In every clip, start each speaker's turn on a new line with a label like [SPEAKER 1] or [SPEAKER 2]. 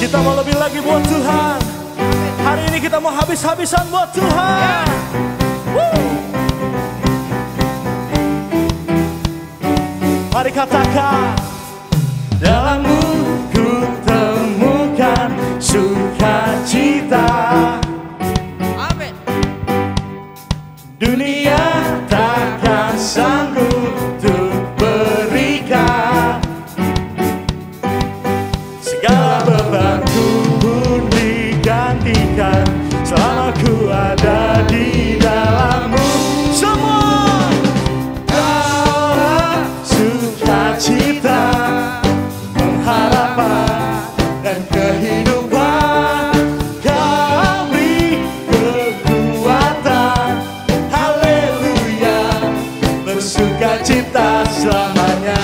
[SPEAKER 1] Kita mau lebih lagi buat Tuhan. Hari ini kita mau habis-habisan buat Tuhan. Mari katakan, dalammu ku temukan sukacita.
[SPEAKER 2] Amin.
[SPEAKER 1] Dunia takkan sanggup untuk berikan. Segala bebanku pun digantikan selama ku ada di dalammu. Semua Kaulah sukacita, pengharapan dan kehidupan. Kau beri kekuatan, haleluya, bersukacita selamanya.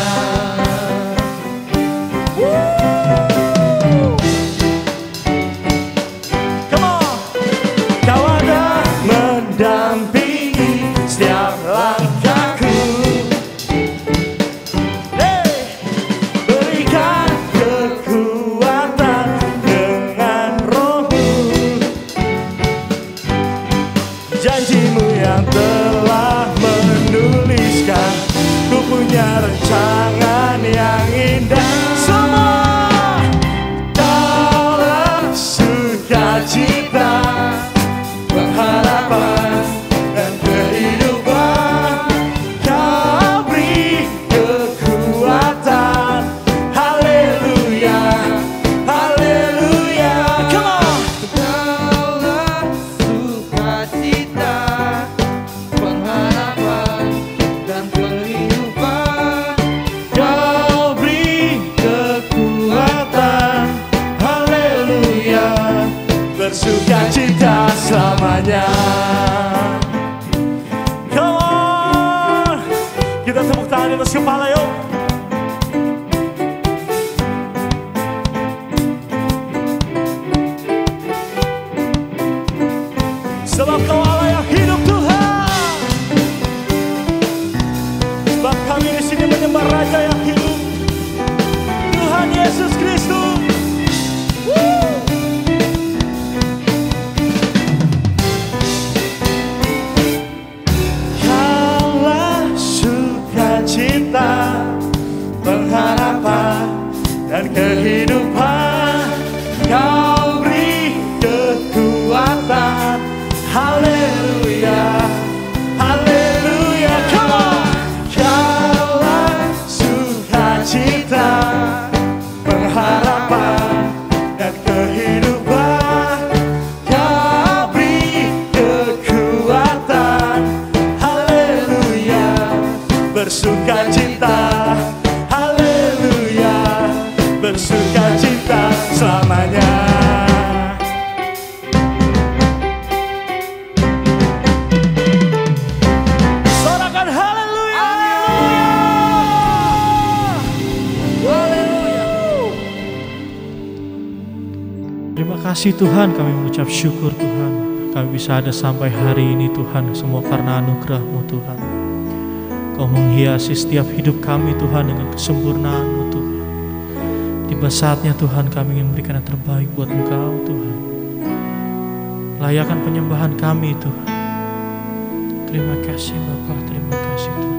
[SPEAKER 1] Come on. Kau ada mendampingi setiap langkahku. Hey, berikan kekuatan dengan Roh-Mu. Janjimu yang telah menuliskan, ku punya rancangan yang indah. Semua Kaulah sukacita, pengharapan dan kehidupan. Kau beri kekuatan, haleluya, haleluya. Come on.
[SPEAKER 2] Kaulah sukacita, pengharapan dan kehidupan.
[SPEAKER 1] Kau beri kekuatan, haleluya, bersukacita selamanya. Come on. Kita tepuk tangan di atas kepala yuk. Sebab Kau Allah yang hidup Tuhan. Sebab kami di sini menyembah Raja yang hidup, Tuhan Yesus Kristus. Kaulah sukacita, pengharapan dan kehidupan. Kau beri kekuatan, haleluya, haleluya. Come on. Kaulah sukacita, pengharapan dan kehidupan. Kau beri kekuatan, haleluya, bersukacita, haleluya, bersukacita selamanya. Sorakan haleluya. Haleluya.
[SPEAKER 3] Terima kasih Tuhan, kami mengucap syukur Tuhan. Kami bisa ada sampai hari ini Tuhan, semua karena anugerah-Mu Tuhan. Kau menghiasi setiap hidup kami Tuhan dengan kesempurnaan-Mu Tuhan. Tiba saatnya Tuhan kami ingin memberikan yang terbaik buat Engkau Tuhan. Layakan penyembahan kami Tuhan. Terima kasih Bapa, terima kasih Tuhan.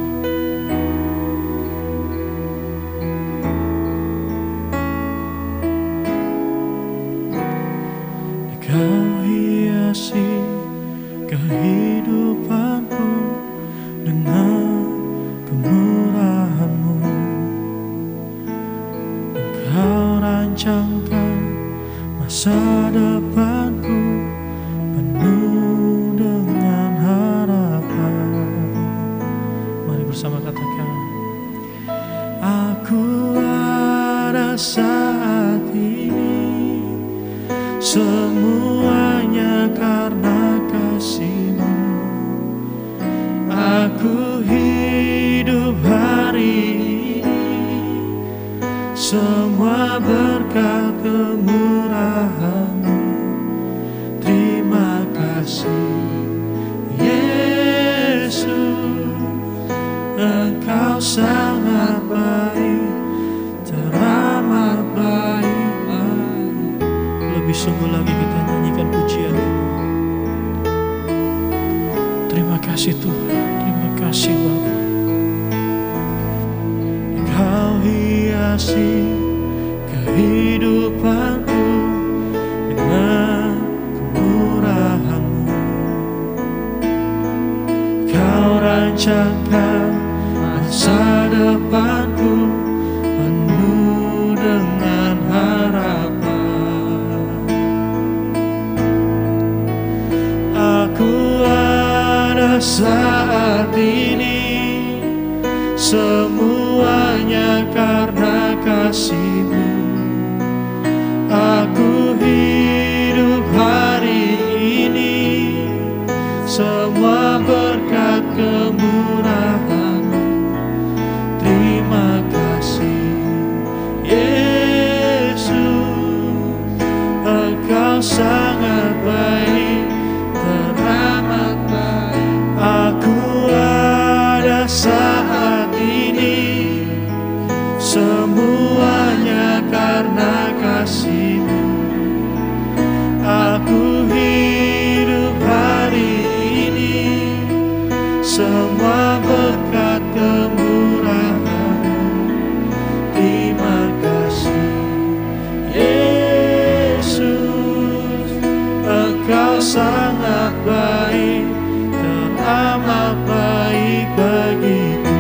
[SPEAKER 3] Kau hiasi kehidupanku dengan kemurahan-Mu. Engkau rancangkan masa depanku penuh dengan harapan. Mari bersama katakan, aku ada saat ini, semuanya karena kasih-Mu. Aku hidup hari ini, semua berkat kemurahan-Mu. Terima kasih Yesus, Engkau sangat baik, teramat baik. lebih sungguh lagi kita nyanyikan pujian-Mu. Terima kasih Tuhan, terima kasih Bapa. Engkau hiasi kehidupanku dengan kemurahan-Mu. Kau rancangkan masa depanku penuh dengan harapan. Aku ada saat ini semuanya karena kasih-Mu. Aku hidup hari ini semua berkat kemurahan-Mu. Terima kasih Yesus, Engkau sangat baik, teramat baik. Aku ada saat ini semuanya karena kasih-Mu. Aku hidup hari ini semua berkat kemurahan-Mu. Terima kasih Yesus, Engkau sangat baik, teramat baik bagiku.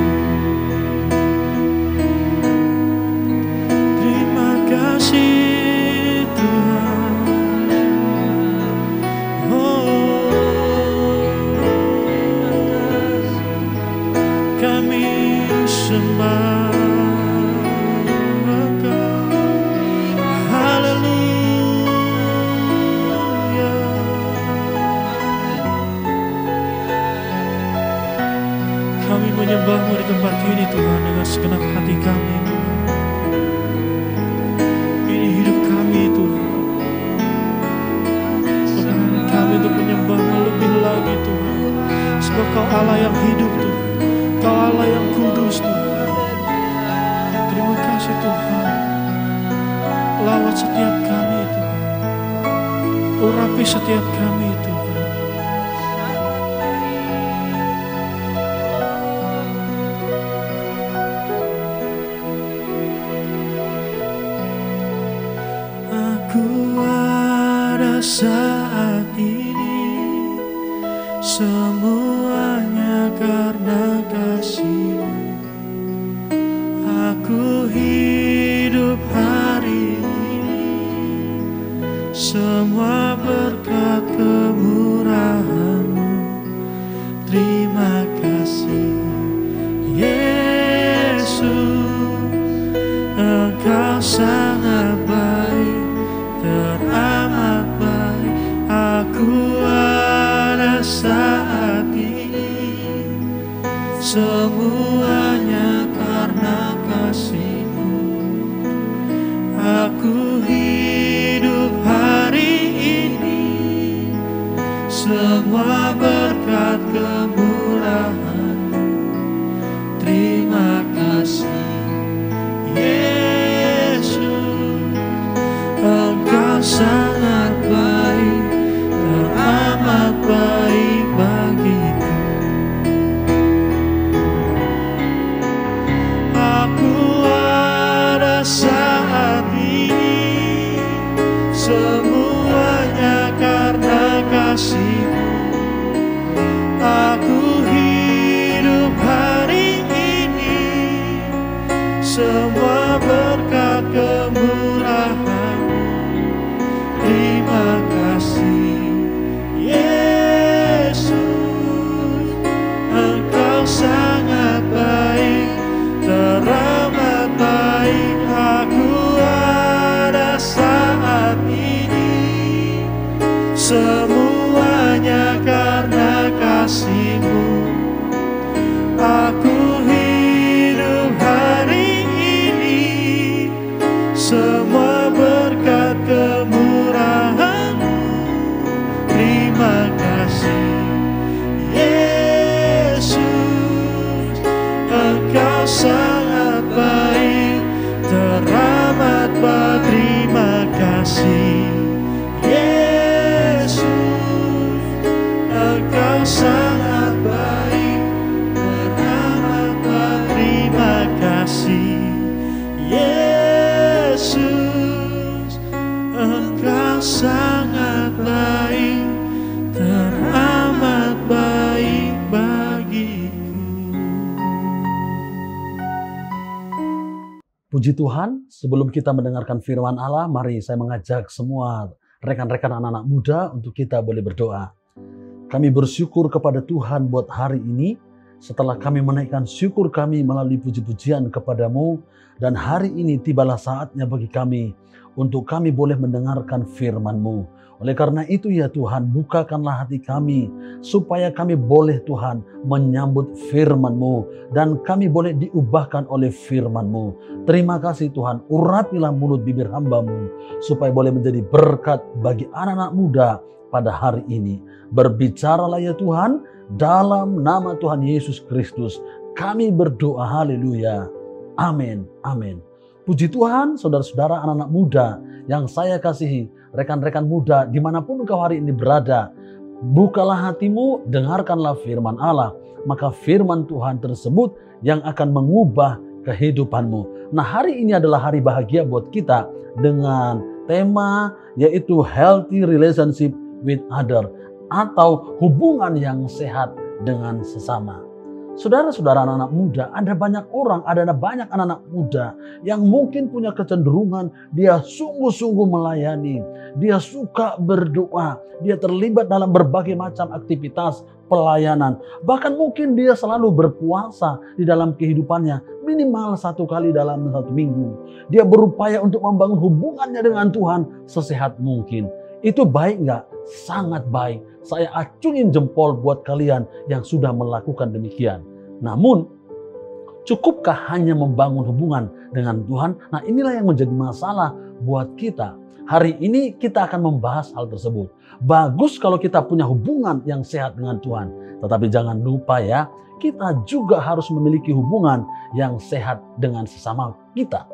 [SPEAKER 3] Terima kasih Tuhan. Kami sembah Engkau. Haleluya. Kami menyembah-Mu di tempat ini Tuhan dengan segenap hati kami Tuhan. Ini hidup kami Tuhan. Bagaimana kami untuk menyembah-Mu lebih lagi Tuhan. Sebab Kau Allah yang hidup Tuhan, Kau Allah yang kudus Tuhan. Terima kasih Tuhan. Lawat setiap kami Tuhan, urapi setiap kami Tuhan. Aku ada saat ini semuanya karena kasih-Mu. Aku hidup hari ini semua berkat kemurahan-Mu. Terima kasih Yesus, Engkau sangat baik, teramat baik. Aku ada saat ini semuanya karena kasih-Mu. Aku hidup hari ini semua berkat kemurahan-Mu. Terima kasih Yesus, Engkau sangat baik, teramat baik bagiku. Aku ada saat ini semuanya karena kasih-Mu. Aku hidup hari ini semua berkat kemurahan-Mu. Terima kasih Yesus, Engkau sangat baik, teramat baik. Aku ada saat ini semuanya karena kasih-Mu. Aku hidup hari ini semua berkat kemurahan-Mu. Terima kasih Yesus, Engkau sangat baik, teramat baik. Terima kasih sangat baik, teramat baik bagiku.
[SPEAKER 4] Puji Tuhan, sebelum kita mendengarkan firman Allah, mari saya mengajak semua rekan-rekan anak-anak muda untuk kita boleh berdoa. Kami bersyukur kepada Tuhan buat hari ini, setelah kami menaikkan syukur kami melalui puji-pujian kepadamu, dan hari ini tibalah saatnya bagi kami untuk kami boleh mendengarkan firman-Mu. Oleh karena itu ya Tuhan, bukakanlah hati kami supaya kami boleh Tuhan menyambut firman-Mu dan kami boleh diubahkan oleh firman-Mu. Terima kasih Tuhan, urapilah mulut bibir hamba-Mu supaya boleh menjadi berkat bagi anak-anak muda pada hari ini. Berbicaralah ya Tuhan, dalam nama Tuhan Yesus Kristus kami berdoa, haleluya, amin, amin. Puji Tuhan, saudara-saudara anak-anak muda yang saya kasihi, rekan-rekan muda dimanapun engkau hari ini berada, bukalah hatimu, dengarkanlah firman Allah, maka firman Tuhan tersebut yang akan mengubah kehidupanmu. Nah, hari ini adalah hari bahagia buat kita dengan tema yaitu healthy relationship with other, atau hubungan yang sehat dengan sesama. Saudara-saudara anak-anak muda, ada banyak orang, ada banyak anak-anak muda yang mungkin punya kecenderungan dia sungguh-sungguh melayani, dia suka berdoa, dia terlibat dalam berbagai macam aktivitas pelayanan. Bahkan mungkin dia selalu berpuasa di dalam kehidupannya, minimal 1 kali dalam 1 minggu. Dia berupaya untuk membangun hubungannya dengan Tuhan sesehat mungkin. Itu baik nggak? Sangat baik. Saya acungin jempol buat kalian yang sudah melakukan demikian. Namun, cukupkah hanya membangun hubungan dengan Tuhan? Nah, inilah yang menjadi masalah buat kita. Hari ini kita akan membahas hal tersebut. Bagus kalau kita punya hubungan yang sehat dengan Tuhan. Tetapi jangan lupa ya, kita juga harus memiliki hubungan yang sehat dengan sesama kita.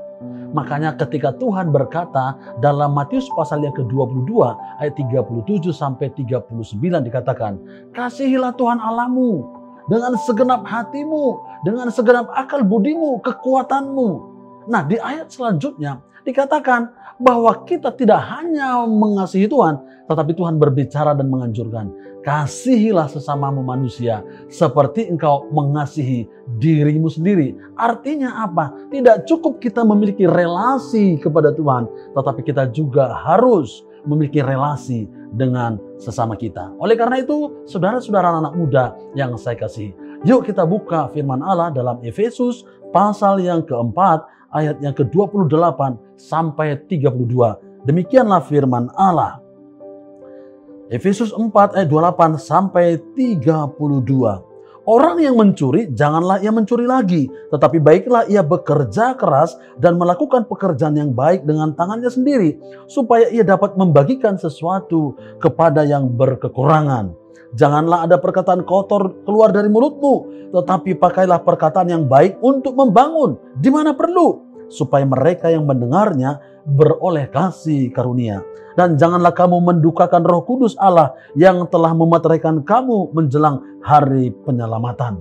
[SPEAKER 4] Makanya ketika Tuhan berkata dalam Matius pasal yang ke-22 ayat 37 sampai 39 dikatakan, kasihilah Tuhan Allahmu dengan segenap hatimu, dengan segenap akal budimu, kekuatanmu. Nah, di ayat selanjutnya dikatakan bahwa kita tidak hanya mengasihi Tuhan, tetapi Tuhan berbicara dan menganjurkan, kasihilah sesamamu manusia seperti engkau mengasihi dirimu sendiri. Artinya apa? Tidak cukup kita memiliki relasi kepada Tuhan, tetapi kita juga harus memiliki relasi dengan sesama kita. Oleh karena itu, saudara-saudara anak muda yang saya kasihi, yuk kita buka firman Allah dalam Efesus pasal yang keempat, ayat yang ke-28 sampai 32. Demikianlah firman Allah. Efesus 4 ayat 28 sampai 32. Orang yang mencuri, janganlah ia mencuri lagi, tetapi baiklah ia bekerja keras dan melakukan pekerjaan yang baik dengan tangannya sendiri, supaya ia dapat membagikan sesuatu kepada yang berkekurangan. Janganlah ada perkataan kotor keluar dari mulutmu, tetapi pakailah perkataan yang baik untuk membangun di mana perlu, supaya mereka yang mendengarnya beroleh kasih karunia. Dan janganlah kamu mendukakan Roh Kudus Allah yang telah memeteraikan kamu menjelang hari penyelamatan.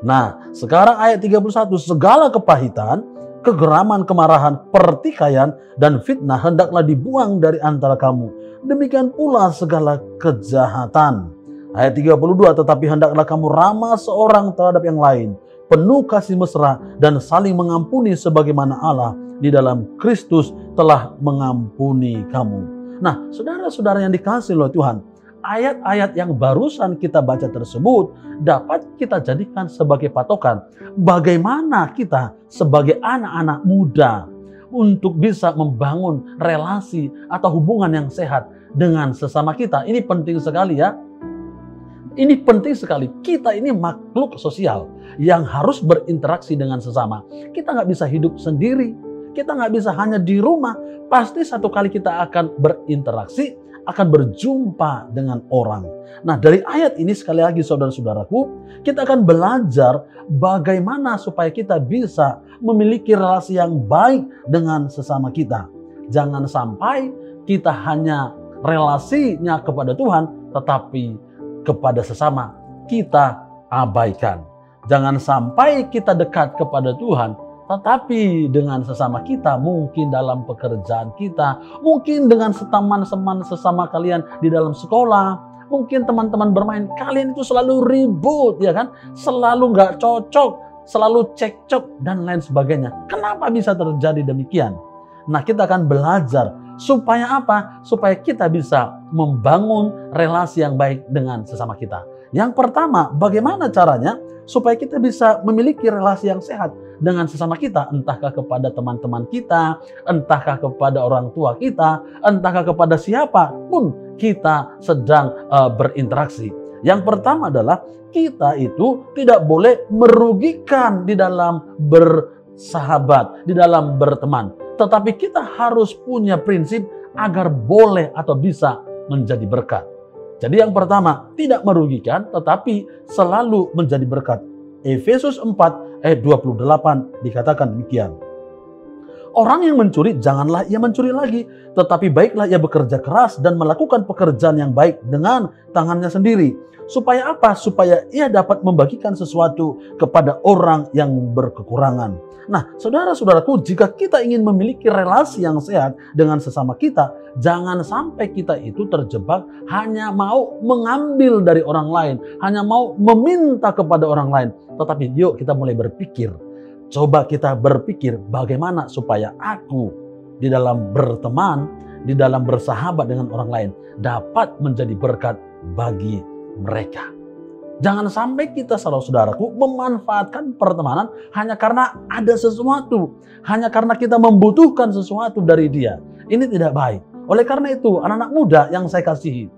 [SPEAKER 4] Nah, sekarang ayat 31, segala kepahitan, kegeraman, kemarahan, pertikaian, dan fitnah hendaklah dibuang dari antara kamu. Demikian pula segala kejahatan. Ayat 32, tetapi hendaklah kamu ramah seorang terhadap yang lain, penuh kasih mesra dan saling mengampuni sebagaimana Allah di dalam Kristus telah mengampuni kamu. Nah, saudara-saudara yang dikasihi oleh Tuhan, ayat-ayat yang barusan kita baca tersebut dapat kita jadikan sebagai patokan bagaimana kita sebagai anak-anak muda untuk bisa membangun relasi atau hubungan yang sehat dengan sesama kita. Ini penting sekali ya. Ini penting sekali. Kita ini makhluk sosial yang harus berinteraksi dengan sesama. Kita nggak bisa hidup sendiri. Kita nggak bisa hanya di rumah. Pasti satu kali kita akan berinteraksi, akan berjumpa dengan orang. Nah, dari ayat ini sekali lagi saudara-saudaraku, kita akan belajar bagaimana supaya kita bisa memiliki relasi yang baik dengan sesama kita. Jangan sampai kita hanya relasinya kepada Tuhan, tetapi kepada sesama kita abaikan. Jangan sampai kita dekat kepada Tuhan, Tetapi dengan sesama kita, mungkin dalam pekerjaan kita, mungkin dengan teman-teman sesama kalian di dalam sekolah, mungkin teman-teman bermain, kalian itu selalu ribut, ya kan? Selalu nggak cocok, selalu cekcok dan lain sebagainya. Kenapa bisa terjadi demikian? Nah, kita akan belajar supaya apa? Supaya kita bisa membangun relasi yang baik dengan sesama kita. Yang pertama, bagaimana caranya supaya kita bisa memiliki relasi yang sehat dengan sesama kita, entahkah kepada teman-teman kita, entahkah kepada orang tua kita, entahkah kepada siapapun kita sedang berinteraksi. Yang pertama adalah kita itu tidak boleh merugikan di dalam bersahabat, di dalam berteman. Tetapi kita harus punya prinsip agar boleh atau bisa menjadi berkat. Jadi yang pertama, tidak merugikan tetapi selalu menjadi berkat. Efesus 4 ayat 28 dikatakan demikian. Orang yang mencuri, janganlah ia mencuri lagi, tetapi baiklah ia bekerja keras dan melakukan pekerjaan yang baik dengan tangannya sendiri. Supaya apa? Supaya ia dapat membagikan sesuatu kepada orang yang berkekurangan. Nah, saudara-saudaraku, jika kita ingin memiliki relasi yang sehat dengan sesama kita, jangan sampai kita itu terjebak hanya mau mengambil dari orang lain, hanya mau meminta kepada orang lain. Tetapi yuk kita mulai berpikir. Coba kita berpikir bagaimana supaya aku di dalam berteman, di dalam bersahabat dengan orang lain dapat menjadi berkat bagi mereka. Jangan sampai kita, saudara-saudaraku, memanfaatkan pertemanan hanya karena ada sesuatu, hanya karena kita membutuhkan sesuatu dari dia. Ini tidak baik. Oleh karena itu, anak-anak muda yang saya kasihi,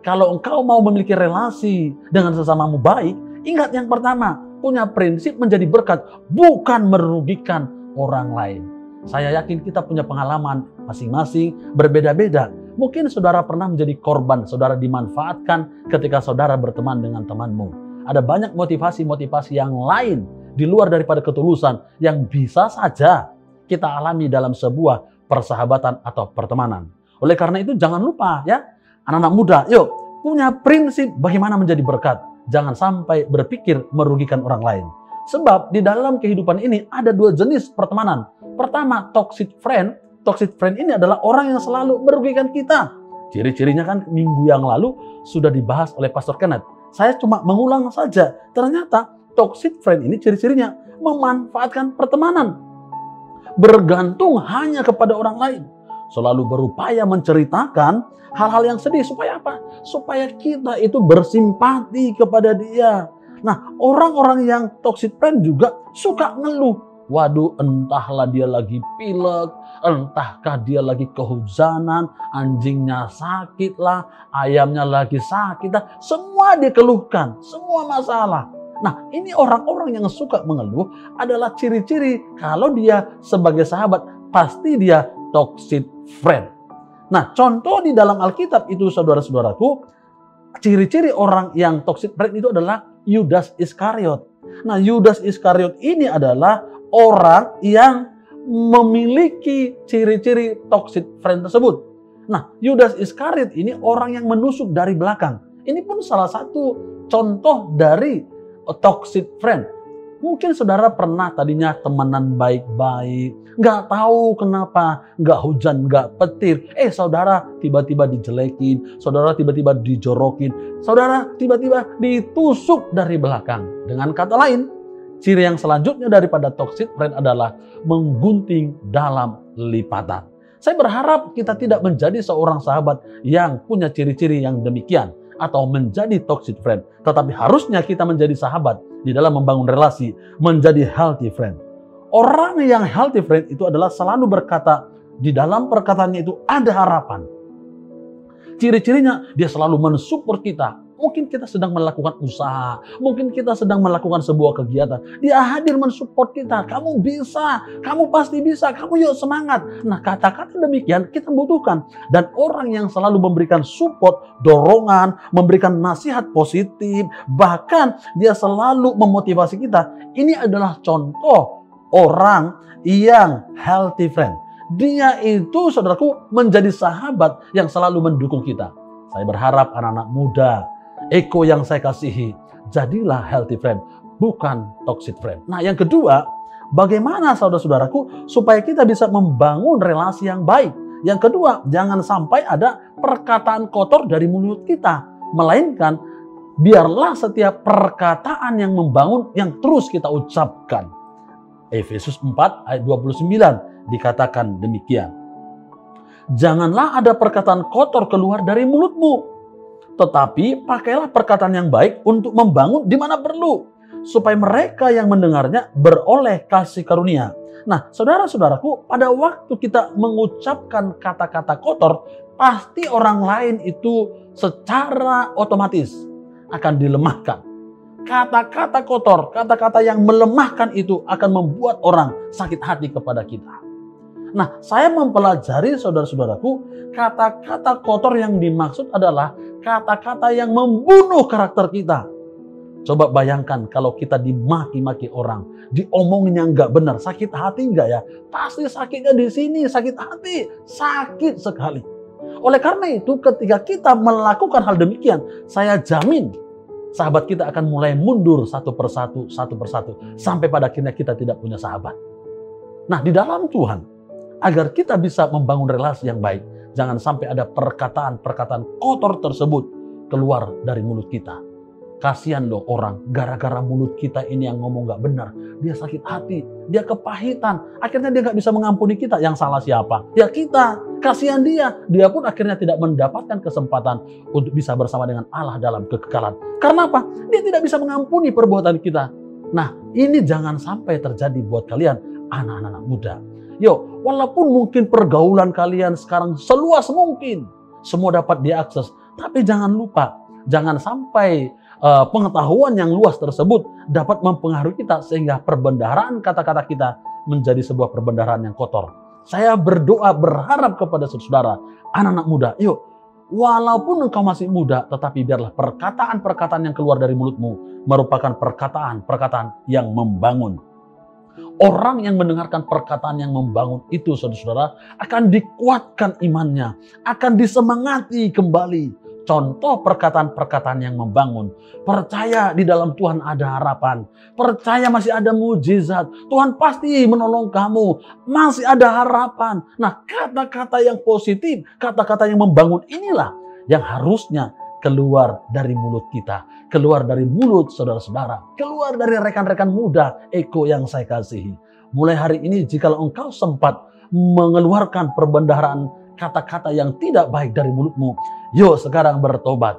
[SPEAKER 4] kalau engkau mau memiliki relasi dengan sesamamu baik, ingat yang pertama, punya prinsip menjadi berkat, bukan merugikan orang lain. Saya yakin kita punya pengalaman masing-masing berbeda-beda. Mungkin saudara pernah menjadi korban, saudara dimanfaatkan ketika saudara berteman dengan temanmu. Ada banyak motivasi-motivasi yang lain di luar daripada ketulusan yang bisa saja kita alami dalam sebuah persahabatan atau pertemanan. Oleh karena itu jangan lupa ya, anak-anak muda, yuk punya prinsip bagaimana menjadi berkat. Jangan sampai berpikir merugikan orang lain. Sebab di dalam kehidupan ini ada dua jenis pertemanan. Pertama, toxic friend. Toxic friend ini adalah orang yang selalu merugikan kita. Ciri-cirinya kan minggu yang lalu sudah dibahas oleh Pastor Kenneth. Saya cuma mengulang saja. Ternyata toxic friend ini ciri-cirinya memanfaatkan pertemanan. Bergantung hanya kepada orang lain. Selalu berupaya menceritakan hal-hal yang sedih. Supaya apa? Supaya kita itu bersimpati kepada dia. Nah, orang-orang yang toxic friend juga suka ngeluh. Waduh, entahlah dia lagi pilek, entahkah dia lagi kehujanan, anjingnya sakit lah, ayamnya lagi sakit lah. Semua dia keluhkan, semua masalah. Nah, ini orang-orang yang suka mengeluh adalah ciri-ciri kalau dia sebagai sahabat, pasti dia toxic friend. Nah, contoh di dalam Alkitab itu, saudara-saudaraku, ciri-ciri orang yang toxic friend itu adalah Yudas Iskariot. Nah, Yudas Iskariot ini adalah orang yang memiliki ciri-ciri toxic friend tersebut. Nah, Yudas Iskariot ini orang yang menusuk dari belakang. Ini pun salah satu contoh dari toxic friend. Mungkin saudara pernah tadinya temenan baik-baik, nggak tahu kenapa, nggak hujan, nggak petir. Saudara tiba-tiba dijelekin, saudara tiba-tiba dijorokin, saudara tiba-tiba ditusuk dari belakang. Dengan kata lain, ciri yang selanjutnya daripada toxic friend adalah menggunting dalam lipatan. Saya berharap kita tidak menjadi seorang sahabat yang punya ciri-ciri yang demikian atau menjadi toxic friend. Tetapi harusnya kita menjadi sahabat di dalam membangun relasi, menjadi healthy friend. Orang yang healthy friend itu adalah selalu berkata, di dalam perkataannya itu ada harapan. Ciri-cirinya dia selalu mensupport kita. Mungkin kita sedang melakukan usaha, mungkin kita sedang melakukan sebuah kegiatan. Dia hadir mensupport kita. Kamu bisa, kamu pasti bisa, kamu yuk semangat. Nah, kata-kata demikian kita butuhkan. Dan orang yang selalu memberikan support, dorongan, memberikan nasihat positif, bahkan dia selalu memotivasi kita. Ini adalah contoh orang yang healthy friend. Dia itu, saudaraku, menjadi sahabat yang selalu mendukung kita. Saya berharap anak-anak muda, Eko yang saya kasihi, jadilah healthy friend, bukan toxic friend. Nah, yang kedua, Bagaimana saudara-saudaraku supaya kita bisa membangun relasi yang baik? Yang kedua, jangan sampai ada perkataan kotor dari mulut kita. Melainkan, biarlah setiap perkataan yang membangun yang terus kita ucapkan. Efesus 4 ayat 29 dikatakan demikian. Janganlah ada perkataan kotor keluar dari mulutmu, tetapi pakailah perkataan yang baik untuk membangun di mana perlu, supaya mereka yang mendengarnya beroleh kasih karunia. Nah, saudara-saudaraku, pada waktu kita mengucapkan kata-kata kotor, pasti orang lain itu secara otomatis akan dilemahkan. Kata-kata kotor, kata-kata yang melemahkan itu akan membuat orang sakit hati kepada kita. Nah, saya mempelajari saudara-saudaraku, kata-kata kotor yang dimaksud adalah kata-kata yang membunuh karakter kita. Coba bayangkan kalau kita dimaki-maki orang, diomongin yang nggak benar, sakit hati nggak ya? Pasti sakitnya di sini, sakit hati, sakit sekali. Oleh karena itu, ketika kita melakukan hal demikian, saya jamin sahabat kita akan mulai mundur satu persatu, sampai pada akhirnya kita tidak punya sahabat. Nah, di dalam Tuhan, agar kita bisa membangun relasi yang baik, jangan sampai ada perkataan-perkataan kotor tersebut keluar dari mulut kita. Kasihan dong orang, gara-gara mulut kita ini yang ngomong gak benar, dia sakit hati, dia kepahitan, akhirnya dia gak bisa mengampuni kita. Yang salah siapa? Ya kita. Kasihan dia pun akhirnya tidak mendapatkan kesempatan untuk bisa bersama dengan Allah dalam kekekalan. Karena apa? Dia tidak bisa mengampuni perbuatan kita. Nah, ini jangan sampai terjadi buat kalian anak-anak muda. Yo, walaupun mungkin pergaulan kalian sekarang seluas mungkin, semua dapat diakses, tapi jangan lupa, jangan sampai pengetahuan yang luas tersebut dapat mempengaruhi kita sehingga perbendaharaan kata-kata kita menjadi sebuah perbendaharaan yang kotor. Saya berdoa, berharap kepada saudara, anak-anak muda, yuk, walaupun engkau masih muda, tetapi biarlah perkataan-perkataan yang keluar dari mulutmu merupakan perkataan-perkataan yang membangun. Orang yang mendengarkan perkataan yang membangun itu, saudara-saudara, akan dikuatkan imannya, akan disemangati kembali. Contoh perkataan-perkataan yang membangun. Percaya di dalam Tuhan ada harapan. Percaya masih ada mujizat. Tuhan pasti menolong kamu. Masih ada harapan. Nah, kata-kata yang positif, kata-kata yang membangun inilah yang harusnya keluar dari mulut kita. Keluar dari mulut saudara-saudara. Keluar dari rekan-rekan muda Eko yang saya kasihi. Mulai hari ini, jika engkau sempat mengeluarkan perbendaharaan kata-kata yang tidak baik dari mulutmu, yuk sekarang bertobat.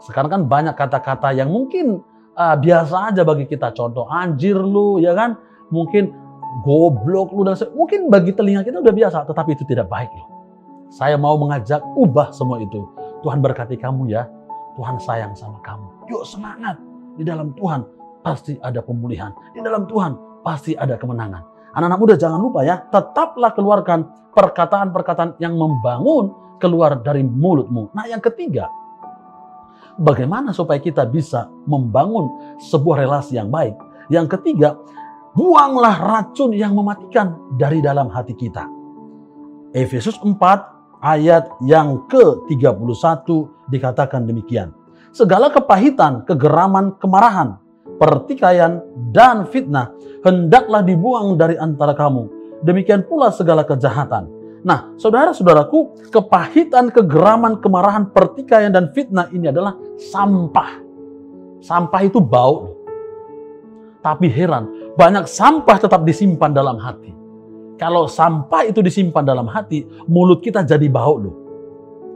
[SPEAKER 4] Sekarang kan banyak kata-kata yang mungkin biasa aja bagi kita. Contoh, anjir lu, ya kan? Mungkin goblok lu, dan mungkin bagi telinga kita udah biasa, tetapi itu tidak baik loh. Saya mau mengajak ubah semua itu. Tuhan berkati kamu ya. Tuhan sayang sama kamu. Yuk semangat. Di dalam Tuhan pasti ada pemulihan. Di dalam Tuhan pasti ada kemenangan. Anak-anak muda jangan lupa ya, tetaplah keluarkan perkataan-perkataan yang membangun keluar dari mulutmu. Nah, yang ketiga, bagaimana supaya kita bisa membangun sebuah relasi yang baik? Yang ketiga, buanglah racun yang mematikan dari dalam hati kita. Efesus 4 ayat yang ke-31 dikatakan demikian. Segala kepahitan, kegeraman, kemarahan, pertikaian, dan fitnah hendaklah dibuang dari antara kamu. Demikian pula segala kejahatan. Nah, saudara-saudaraku, kepahitan, kegeraman, kemarahan, pertikaian, dan fitnah ini adalah sampah. Sampah itu bau. Tapi heran, banyak sampah tetap disimpan dalam hati. Kalau sampah itu disimpan dalam hati, mulut kita jadi bau loh.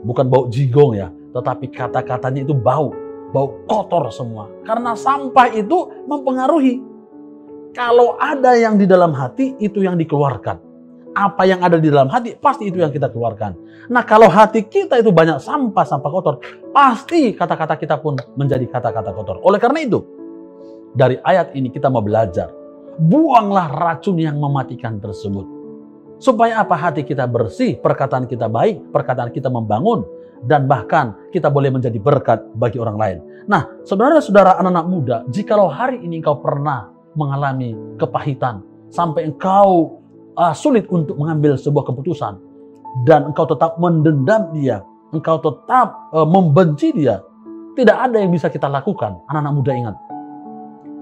[SPEAKER 4] Bukan bau jigong ya, tetapi kata-katanya itu bau kotor semua. Karena sampah itu mempengaruhi. Kalau ada yang di dalam hati, itu yang dikeluarkan. Apa yang ada di dalam hati, pasti itu yang kita keluarkan. Nah, kalau hati kita itu banyak sampah kotor, pasti kata-kata kita pun menjadi kata-kata kotor. Oleh karena itu, dari ayat ini kita mau belajar. Buanglah racun yang mematikan tersebut. Supaya apa? Hati kita bersih, perkataan kita baik, perkataan kita membangun, dan bahkan kita boleh menjadi berkat bagi orang lain. Nah, saudara-saudara anak-anak muda, jikalau hari ini engkau pernah mengalami kepahitan, sampai engkau sulit untuk mengambil sebuah keputusan, dan engkau tetap mendendam dia, engkau tetap membenci dia, tidak ada yang bisa kita lakukan. Anak-anak muda ingat,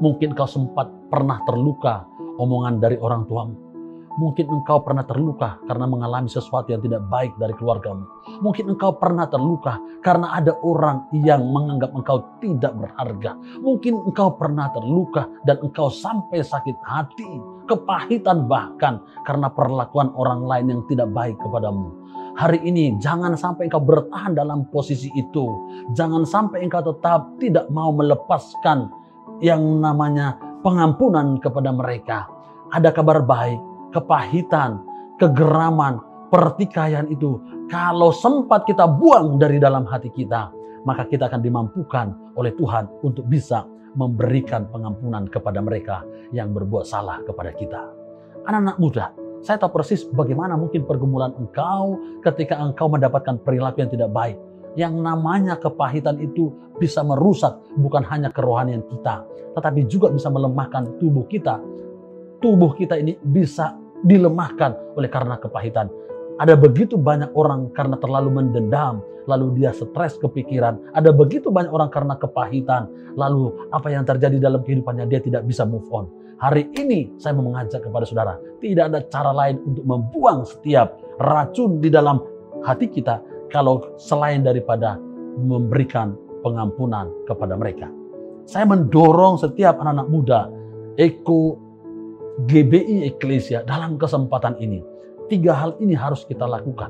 [SPEAKER 4] mungkin engkau sempat pernah terluka omongan dari orang tuamu. Mungkin engkau pernah terluka karena mengalami sesuatu yang tidak baik dari keluargamu. Mungkin engkau pernah terluka karena ada orang yang menganggap engkau tidak berharga. Mungkin engkau pernah terluka dan engkau sampai sakit hati, kepahitan bahkan karena perlakuan orang lain yang tidak baik kepadamu. Hari ini jangan sampai engkau bertahan dalam posisi itu. Jangan sampai engkau tetap tidak mau melepaskan yang namanya pengampunan kepada mereka. Ada kabar baik. Kepahitan, kegeraman, pertikaian itu kalau sempat kita buang dari dalam hati kita, maka kita akan dimampukan oleh Tuhan untuk bisa memberikan pengampunan kepada mereka yang berbuat salah kepada kita. Anak-anak muda, saya tahu persis bagaimana mungkin pergumulan engkau ketika engkau mendapatkan perilaku yang tidak baik. Yang namanya kepahitan itu bisa merusak bukan hanya kerohanian kita, tetapi juga bisa melemahkan tubuh kita. Tubuh kita ini bisa dilemahkan oleh karena kepahitan. Ada begitu banyak orang karena terlalu mendendam, lalu dia stres kepikiran. Ada begitu banyak orang karena kepahitan, lalu apa yang terjadi dalam kehidupannya dia tidak bisa move on. Hari ini saya mau mengajak kepada saudara, tidak ada cara lain untuk membuang setiap racun di dalam hati kita kalau selain daripada memberikan pengampunan kepada mereka. Saya mendorong setiap anak-anak muda, GBI Eklesia dalam kesempatan ini. 3 hal ini harus kita lakukan.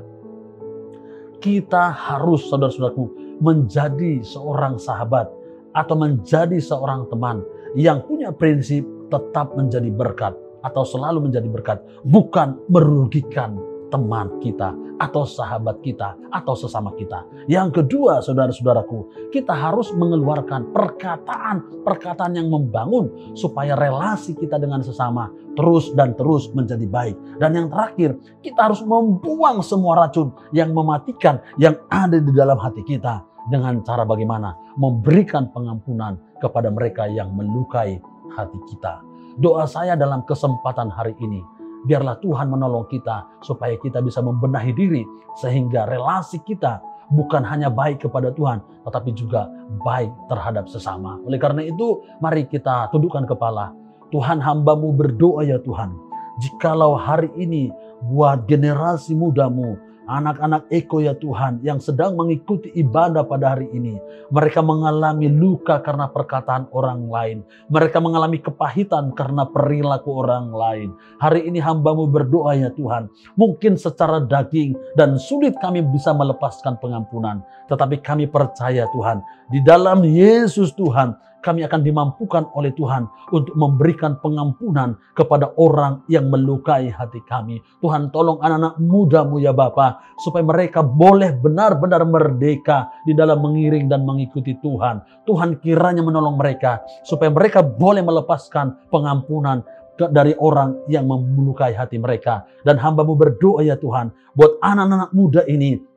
[SPEAKER 4] Kita harus, saudara-saudaraku, menjadi seorang sahabat atau menjadi seorang teman yang punya prinsip tetap menjadi berkat atau selalu menjadi berkat, bukan merugikan teman kita atau sahabat kita atau sesama kita. Yang kedua, saudara-saudaraku, kita harus mengeluarkan perkataan yang membangun supaya relasi kita dengan sesama terus dan terus menjadi baik. Dan yang terakhir, kita harus membuang semua racun yang mematikan yang ada di dalam hati kita dengan cara bagaimana? Memberikan pengampunan kepada mereka yang melukai hati kita. Doa saya dalam kesempatan hari ini, biarlah Tuhan menolong kita supaya kita bisa membenahi diri sehingga relasi kita bukan hanya baik kepada Tuhan tetapi juga baik terhadap sesama. Oleh karena itu, mari kita tundukkan kepala. Tuhan, hamba-Mu berdoa ya Tuhan, jikalau hari ini buat generasi mudamu, anak-anak Eko ya Tuhan yang sedang mengikuti ibadah pada hari ini, mereka mengalami luka karena perkataan orang lain. Mereka mengalami kepahitan karena perilaku orang lain. Hari ini hamba-Mu berdoa ya Tuhan, mungkin secara daging dan sulit kami bisa melepaskan pengampunan. Tetapi kami percaya Tuhan, di dalam Yesus Tuhan, kami akan dimampukan oleh Tuhan untuk memberikan pengampunan kepada orang yang melukai hati kami. Tuhan, tolong anak-anak muda-Mu ya Bapa, supaya mereka boleh benar-benar merdeka di dalam mengiring dan mengikuti Tuhan. Tuhan kiranya menolong mereka, supaya mereka boleh melepaskan pengampunan dari orang yang melukai hati mereka. Dan hamba-Mu berdoa ya Tuhan, buat anak-anak muda ini,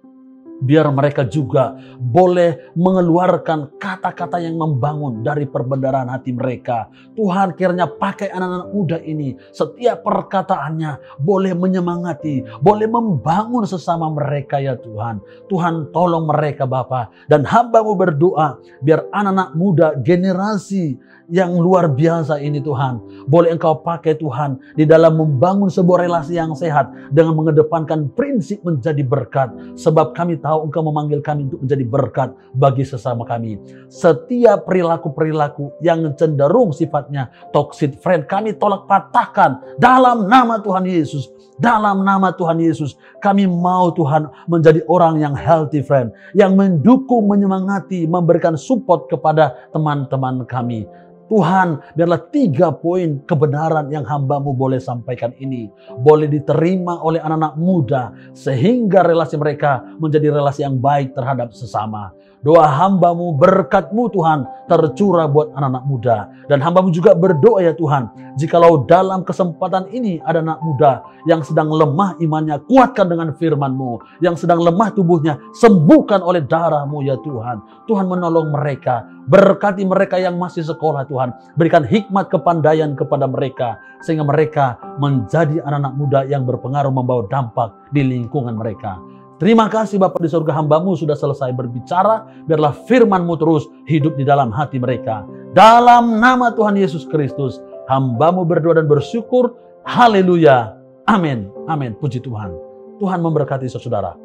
[SPEAKER 4] biar mereka juga boleh mengeluarkan kata-kata yang membangun dari perbendaharaan hati mereka. Tuhan kiranya pakai anak-anak muda ini, setiap perkataannya boleh menyemangati, boleh membangun sesama mereka ya Tuhan. Tuhan tolong mereka Bapa. Dan hamba-Mu berdoa biar anak-anak muda generasi yang luar biasa ini Tuhan, boleh Engkau pakai Tuhan di dalam membangun sebuah relasi yang sehat dengan mengedepankan prinsip menjadi berkat. Sebab kami tahu Engkau memanggil kami untuk menjadi berkat bagi sesama kami. Setiap perilaku-perilaku yang cenderung sifatnya toxic friend, kami tolak patahkan dalam nama Tuhan Yesus. Dalam nama Tuhan Yesus, kami mau Tuhan menjadi orang yang healthy friend, yang mendukung, menyemangati, memberikan support kepada teman-teman kami. Tuhan, biarlah 3 poin kebenaran yang hamba-Mu boleh sampaikan ini boleh diterima oleh anak-anak muda, sehingga relasi mereka menjadi relasi yang baik terhadap sesama. Doa hamba-Mu, berkat-Mu Tuhan tercurah buat anak-anak muda. Dan hamba-Mu juga berdoa ya Tuhan, jikalau dalam kesempatan ini ada anak muda yang sedang lemah imannya, kuatkan dengan firman-Mu. Yang sedang lemah tubuhnya, sembuhkan oleh darah-Mu ya Tuhan. Tuhan menolong mereka, berkati mereka yang masih sekolah Tuhan. Berikan hikmat kepandaian kepada mereka, sehingga mereka menjadi anak-anak muda yang berpengaruh, membawa dampak di lingkungan mereka. Terima kasih Bapa di surga, hamba-Mu sudah selesai berbicara. Biarlah firman-Mu terus hidup di dalam hati mereka. Dalam nama Tuhan Yesus Kristus, Hamba-Mu berdoa dan bersyukur. Haleluya. Amin. Amin. Puji Tuhan. Tuhan memberkati saudara.